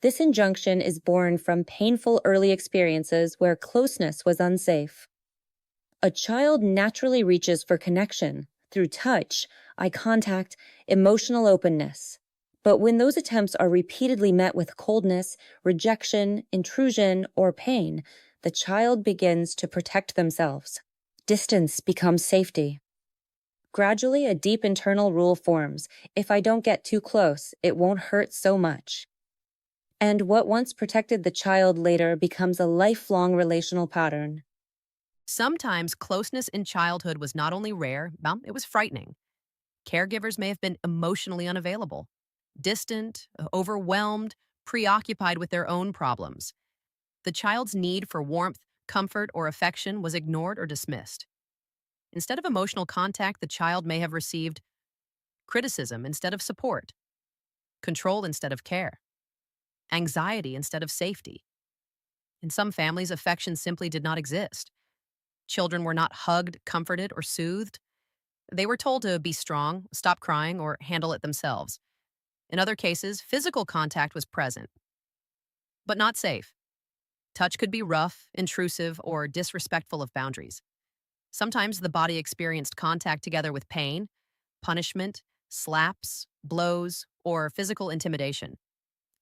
This injunction is born from painful early experiences where closeness was unsafe. A child naturally reaches for connection through touch, eye contact, emotional openness. But when those attempts are repeatedly met with coldness, rejection, intrusion, or pain, the child begins to protect themselves. Distance becomes safety. Gradually, a deep internal rule forms. If I don't get too close, it won't hurt so much. And what once protected the child later becomes a lifelong relational pattern. Sometimes closeness in childhood was not only rare, it was frightening. Caregivers may have been emotionally unavailable, distant, overwhelmed, preoccupied with their own problems. The child's need for warmth, comfort, or affection was ignored or dismissed. Instead of emotional contact, the child may have received criticism instead of support, control instead of care, anxiety instead of safety. In some families, affection simply did not exist. Children were not hugged, comforted, or soothed. They were told to be strong, stop crying, or handle it themselves. In other cases, physical contact was present, but not safe. Touch could be rough, intrusive, or disrespectful of boundaries. Sometimes the body experienced contact together with pain, punishment, slaps, blows, or physical intimidation.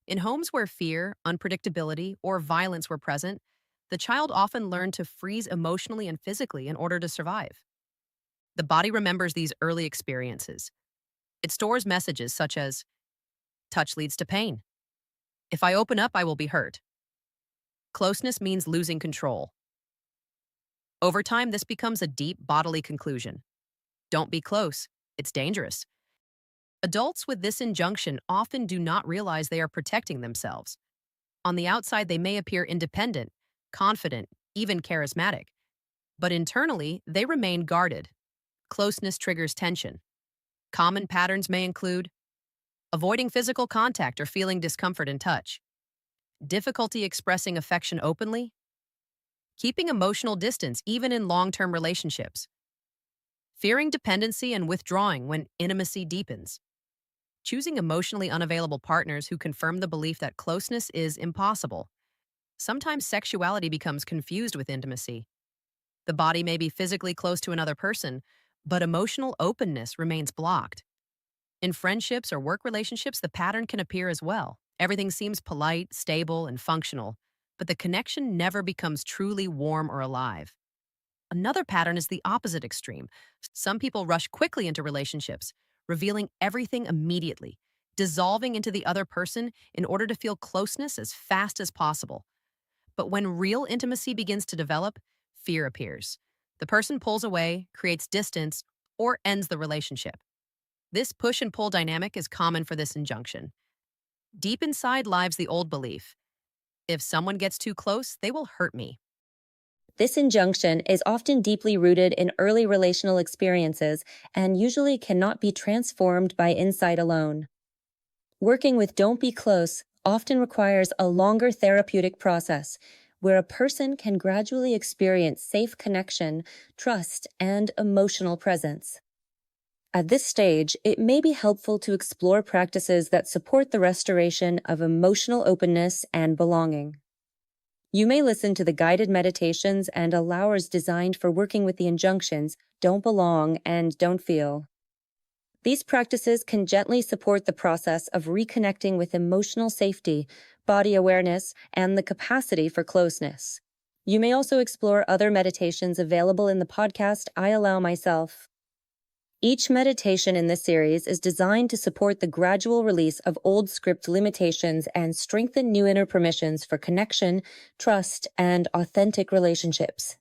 In homes where fear, unpredictability, or violence were present, the child often learned to freeze emotionally and physically in order to survive. The body remembers these early experiences. It stores messages such as, touch leads to pain. If I open up, I will be hurt. Closeness means losing control. Over time, this becomes a deep bodily conclusion. Don't be close. It's dangerous. Adults with this injunction often do not realize they are protecting themselves. On the outside, they may appear independent, confident, even charismatic. But internally, they remain guarded. Closeness triggers tension. Common patterns may include avoiding physical contact or feeling discomfort in touch, difficulty expressing affection openly, keeping emotional distance even in long-term relationships, fearing dependency and withdrawing when intimacy deepens, choosing emotionally unavailable partners who confirm the belief that closeness is impossible. Sometimes sexuality becomes confused with intimacy. The body may be physically close to another person, but emotional openness remains blocked. In friendships or work relationships, the pattern can appear as well. Everything seems polite, stable, and functional, but the connection never becomes truly warm or alive. Another pattern is the opposite extreme. Some people rush quickly into relationships, revealing everything immediately, dissolving into the other person in order to feel closeness as fast as possible. But when real intimacy begins to develop, fear appears. The person pulls away, creates distance, or ends the relationship. This push and pull dynamic is common for this injunction. Deep inside lives the old belief: if someone gets too close, they will hurt me. This injunction is often deeply rooted in early relational experiences and usually cannot be transformed by insight alone. Working with Don't Be Close often requires a longer therapeutic process where a person can gradually experience safe connection, trust, and emotional presence. At this stage, it may be helpful to explore practices that support the restoration of emotional openness and belonging. You may listen to the guided meditations and hours designed for working with the injunctions, don't belong and don't feel. These practices can gently support the process of reconnecting with emotional safety, body awareness, and the capacity for closeness. You may also explore other meditations available in the podcast I Allow Myself. Each meditation in this series is designed to support the gradual release of old script limitations and strengthen new inner permissions for connection, trust, and authentic relationships.